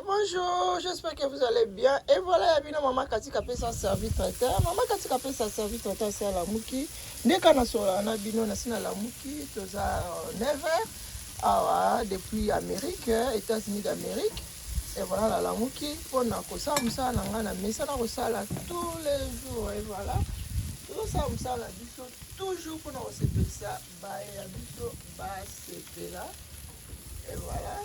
bonjour, j'espère que vous allez bien. Et voilà, il y a maman Kati Kapé sa service traiteur. Maman Kati Kapé sa service traiteur, c'est à la mouki. Dès qu'on a sur la bino, on a signé la mouki, tout ça, 9h. Depuis Amérique, États-Unis d'Amérique. Et voilà, la mouki, on a ça, on a mais ça, on a ça tous les jours. Et voilà, tout ça, on a toujours pour nous recevoir ça, bah, et à biso, bah, c'était là. Et voilà.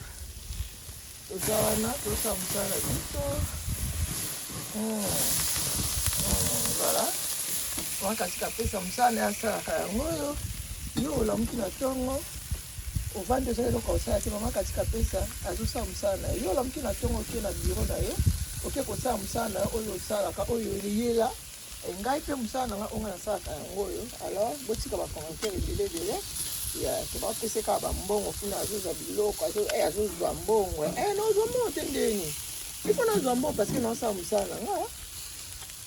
Voilà. Katika pesa msane hasa kayangoyo. Yo la mtu na tongo. Ovande sasa kwa usati mama katika pesa azusa msana. Yo la mtu na tongo kina biro na yo. Oke ko sa msana oyo sala ka oyo yela. Ngai pe msana nga onga na sala kayangoyo. Alors botika ba commentaire dele. Ya kiba pese ka ba mbongo funa azuza biloko azuza mbongo no zomo tendeni ipo na zomo parce que non sa musana nga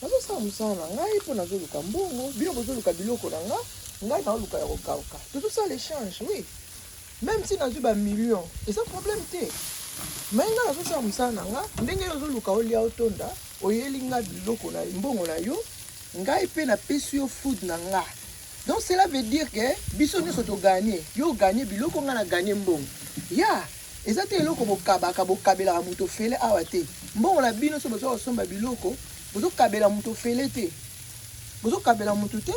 nazo sa musana nga ipo na zoluka mbongo bio bozoluka biloko na nga ngai na luka ya kokauka tout ça l'échange oui même si nazo ba million et ça problème te mais nga nazo sa musana nga ndenge yozoluka olia otonda oyeli nga biloko na mbongo na yo ngai pe na pesi yo food na nga. Donc cela veut dire que biso nous sommes gagnés. Yo gagné biloko nga na gagné mbongo. Ya, ezate eloko bokabaka bokabela muto fele awate. Mbongo la bino so bozo somba biloko, bozo kabela muto fele te. Bozo kabela muto te.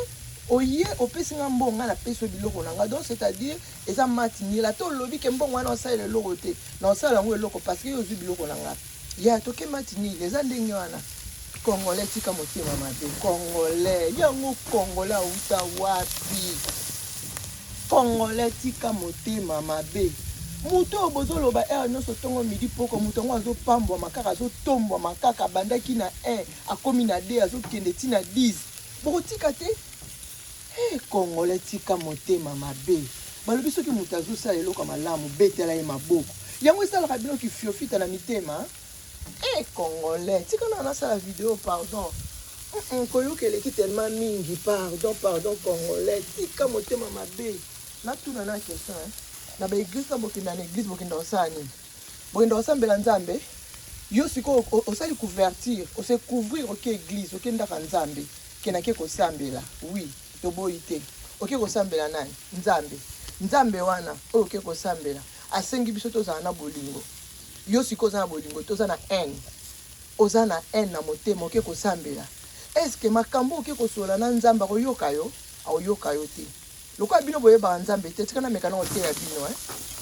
Oye opesi nga mbongo nga na peso biloko na nga. Donc c'est-à-dire eza matini la to lobi ke mbongo wana osala eloko te. Na osala ngo eloko parce que yo zu biloko na nga. Ya toke matini eza ndenge wana. Congolais tika motema mabe Congolais yango Congolais uta wapi Congolais tika motema mabe muto bozoloba nyonso tongo midi poko muto ngo azopambwa makaka azotombwa makaka bandaki na 1 akomi na 2 azokende tina 10 bokotika te Congolais tika motema mabe balobi soki muto azosala eloko malamu betela ye maboko yango esalaka bino kifiofita na mitema. Congolais, tu connais on a la vidéo, pardon. Koyoke qui tellement mingi, pardon, Congolais. Tu comme tu m'as bé. Na tout na question. Na ba église na bokinda na église bokinda osani. Bokinda osambela Nzambe. Yo siko osali couverture, o se couvrir OK église, OK ndaka Nzambe. Kenake ko sambela. Oui, to boyite. OK ko sambela nani? Nzambe. Nzambe wana, OK ko sambela. Asengi biso to za na bolingo. Yo siko za bolingo toza na haine oza na haine na motema oke kosambela est-ce que makambo oke kosola na Nzamba koyoka yo ayoka yo te lokwa bino boyeba Nzambe te tika na mekana ote ya bino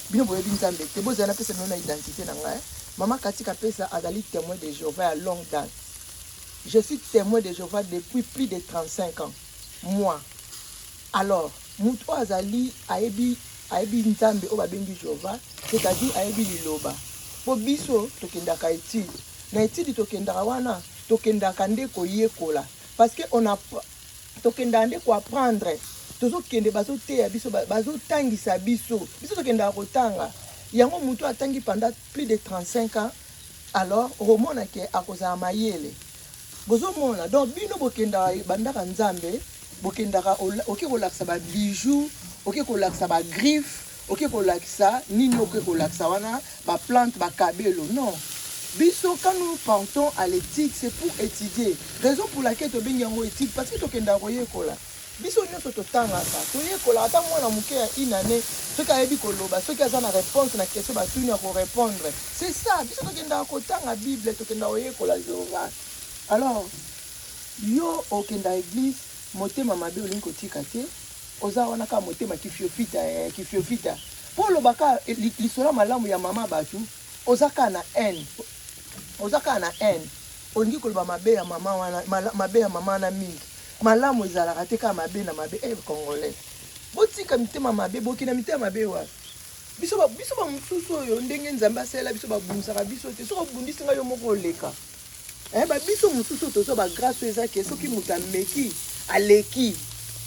bino boyebi Nzambe te boza na pesa na identité na ngai mama katika pesa azali témoin de Jéhovah à longue date. Je suis témoin de Jéhovah depuis plus de 35 ans moi. Alors muto azali ayebi Nzambe o babengi Jéhovah, c'est-à-dire ayebi liloba. Po biso tokendaka étude na étude tokendaka wana tokendaka nde koyekola parce que on a tokenda nde ko apprendre tozokende bazoteya biso bazotangisa biso tokendaka kotanga yango mutu atangi pendant plus de 35 ans alors romona ke akozala mayele bozomona donc bino bokendaka bandaka Nzambe bokendaka oke kolakisa ba bijoux oke kolakisa ba griffe OK kolakisa nini OK kolakisa wana ba plante ba kabelo non biso quand nous partons à l'éthique c'est pour étudier raison pour laquelle to bengi yango éthique parce que to kenda koyekola biso nyonso to tanga ça to yekola ata mwana muke ya inane soki ayebi koloba soki aza na réponse na question ba tuni ya ko répondre c'est ça biso to kenda ko tanga bible to kenda koyekola Jéhovah. Alors yo okenda église motema mabe olingi kotika te oza wana ka motema kifiofita polo baka lisola malamu ya mama batu ozaka na haine olingi koloba mabe ya mama wana mabe ya mama na mingi malamu ezalaka te ka mabe na mabe Congolais botika mitema mabe bokina mitema mabe wa biso ba mususu oyo ndenge Nzambe asala biso babunisaka biso te soko bundisi nga yo moko oleka ba biso mususu tozo ba grâce ezaki soki mutu ameki aleki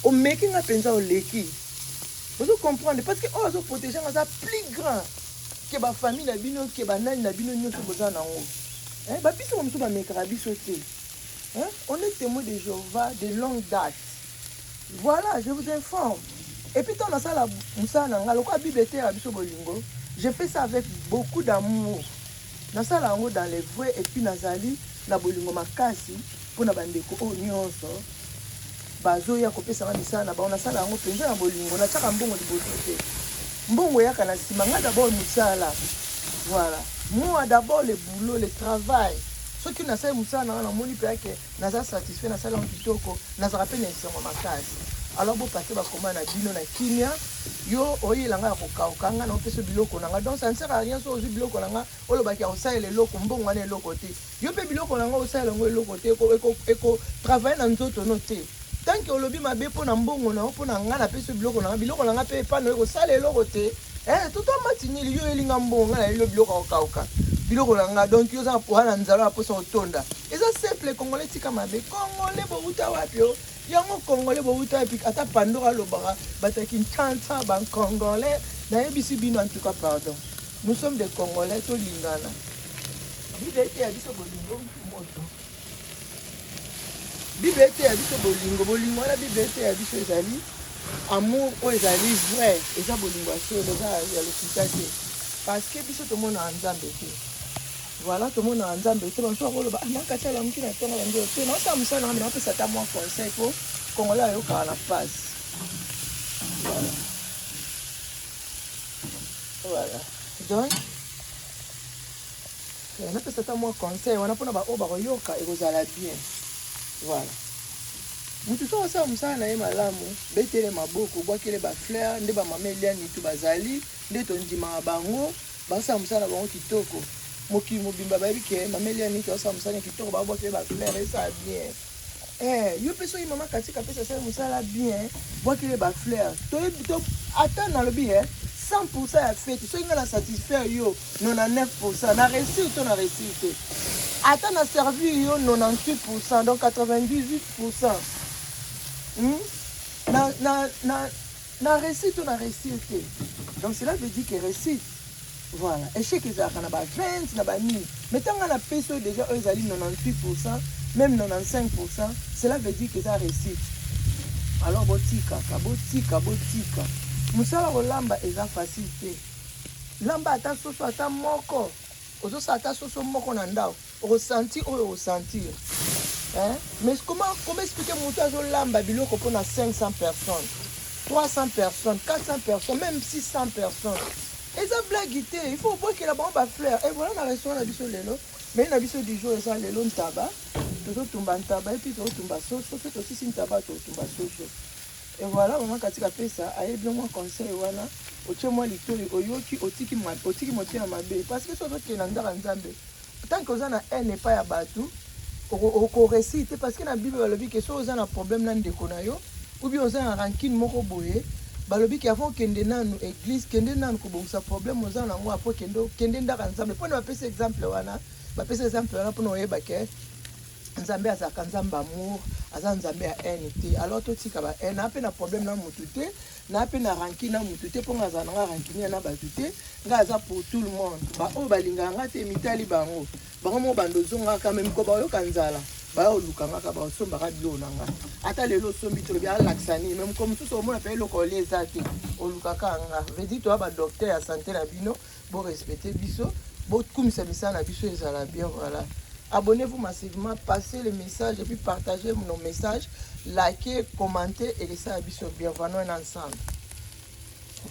o meki nga penza o leki. Vous comprenez parce que on va protéger ça plus grand que ba famille na bino que ba nani na bino nyonso boza na ngo. Ba biso mo ba mekara biso te. On est témoin de Jéhovah de longue date. Voilà, je vous informe. Et puis dans ça la musa na nga lokwa bible te ya biso bolingo. Je fais ça avec beaucoup d'amour. nasala yango dans les vrais et puis nazali na bolingo makasi mpona bandeko oyo nyonso bazoya kopesanga misala na bango nasala yango mpenza na bolingo natiaka mbongo liboso te mbongo eyaka na nsima nga d'abord mosala voilà moi d'abord le boulot le travail soki nasali mosala nanga namoni mpe yake naza satisfait nasala yango kitoko nazala mpe na esengo makasi alors bopase bakoma na bino na kimia yo oyelanga ya kokauka nga na opesa biloko nanga donc ça ne sert à rien so ozwi biloko nanga olobaki ya kosalela eloko mbongo wana eloko te yo mpe biloko nanga osalela yango eloko te ekotravaille na nzoto no te tant que olobi mabe mpona mbongo nango mpona nga napesa biloko nanga mpe epana oyo kosala eloko te toto matinili yo elinga mbongo nga na elilo biloko akokauka biloko nanga donc yo za wana nzala aposa kotonda eza simple congolais tika mabe congolais bouta wapi yo yango congolais bouta wapi ata pandora alobaka bataki ntanta bancongolais nayebisi bino en tout cas pardon nous sommes des congolais tolingana bible ete ya biso bolingo moto bible ete ya biso bolingo wana bible ete ya biso ezali amour oyo ezali vrai eza bolingo ya solo eza ya lokuta te parce que biso tomona nzambe te voilà tomona nzambe te banso akoloba nakatiala moki na ntongo bandio te naosala mosala nanga mina apesa ata mwa conseil po congolais ayokaka na pase voilà donc napesa ata mwa conseil wana mpona baoyo bakoyoka ekozala bien voilà mutu so osala mosala na ye malamu betele maboko bwakele bafleur nde bamama eliani tu bazali nde tondimaka bango basala mosala bango kitoko mokili mobimba bayebi ke mama eliani tu asala mosala kitoko babwakele bafleur esala bien yo mpe soki mama katika pesa asala mosala bien bwakele bafleur ata nalobi 100% ya fete soki nga na satisfaire yo 99% na réussir to na réussir te ata na servir yo 98% donc 98%. Na réussite ou na réussite. Donc cela veut dire que réussite. Voilà. Échec ezalaka na ba 20 na ba 1000. Mais tant qu'on a payé déjà eux ali 98%, même 95%, cela veut dire que ça réussite. Alors botika. Musala olamba eza facile. Lamba ata soso ata moko. Ozo sa ata soso moko na ndao. Ressentir ou ressentir. Mais comment expliquer mon tas au lamba biloko pour 500 personnes, 300 personnes, 400 personnes, même 600 personnes. Et ça blague, il faut voir qu'il y a bon fleur. Et voilà, on a reçu la biso lelo. Mais on a biso du jour, ça lelo tabac. Toujours tomba tabac et puis toujours tomba sauce. C'est aussi si tabac tomba sauce. Et voilà, maman katika pesa, aye bien moi conseil wana. Otie moi litori oyoki otiki moti na mabe parce que ça doit que nandara nzambe. Tant que on a un n'est pas ya batu. Au récit parce que la Bible balobi que so oza na problème na ndeko na yo ou bien oza na rancune moko boye balobi que avant kende nanu église kende nanu ko bongisa problème oza na ngo apo kende ndaka nzambe pona bapesa exemple wana pona oyeba ke nzambe azaka nzambe amour aza nzambe ya NT alors to tika ba na pe na problème na mutu te na pe na rancune na mutu te ponga za na rancune na batu te nga aza pour tout le monde ba o balinga nga te mitali bango bango mo bando zonga quand même ko ba yo kanzala ba o lukanga ka ba somba ka bilo nanga ata lelo sombi to bien laxani même comme tout so mo na pe loko leza te o lukaka nga veut dire to ba docteur ya santé na bino bo respecter biso bo kumisa misana biso ezala bien voilà. Abonnez-vous massivement, passez le message et puis partagez nos messages, likez, commentez et laissez la biso bien. Voilà, on est ensemble.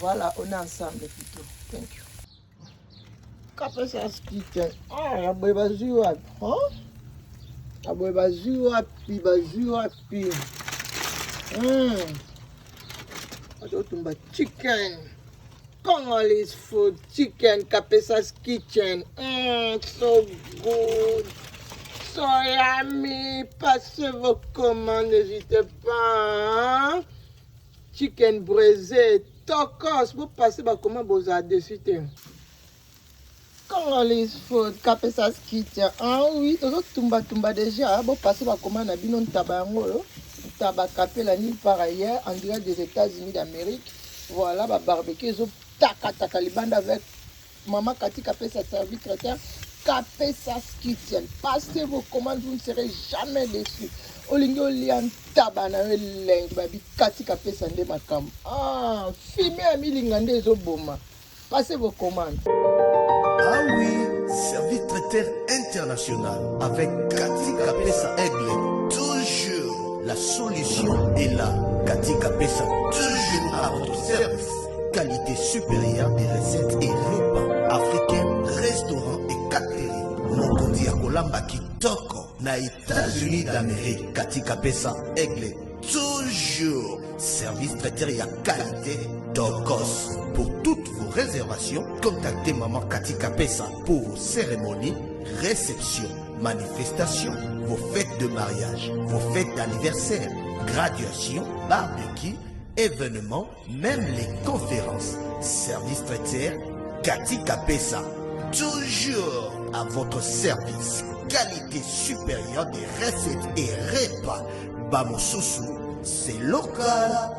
Voilà, on est ensemble plutôt. Thank you. Kapesa skite. Ah, aboy bazu wapi? Aboy bazu wapi? Tumba chicken. Congolese food, chicken, Kapesa's kitchen. So good. So yummy. Passez vos commandes, n'hésitez pas. Chicken braisé, tacos. Vous passez vos commandes, vous avez décidé. Congolese food, Kapesa's kitchen. Ah oui, tumba déjà. Vous passez vos commandes, à binon tabango. Tabakapé la nuit par ailleurs, en direct des États-Unis d'Amérique. Voilà, ma barbecue, taka libanda avec maman Katika Pesa servi traiteur Kapesa's kitchen. Passez vos commandes, vous ne serez jamais déçus. Olingo lian tabana leng babi Katika Pesa nde makam. Ah, filmé à milingande zoboma. Passez vos commandes. Ah oui, servi traiteur. traiteur international avec Katika Pesa Aigle. Toujours la solution est là. Katika Pesa, toujours à votre service. Qualité supérieure des recettes et repas africains, restaurants et catering. Mokondi ya kolamba kitoko na États-Unis d'Amérique. Katika Pesa Aigle. Toujours service traiteur et à qualité Tokos. Pour toutes vos réservations, contactez Maman Katika Pesa pour vos cérémonies, réceptions, manifestations, vos fêtes de mariage, vos fêtes d'anniversaire, graduation, barbecue, événements, même les conférences. Service traiteur Katika Pesa. Toujours à votre service. Qualité supérieure des recettes et repas. Bamosusu, c'est local.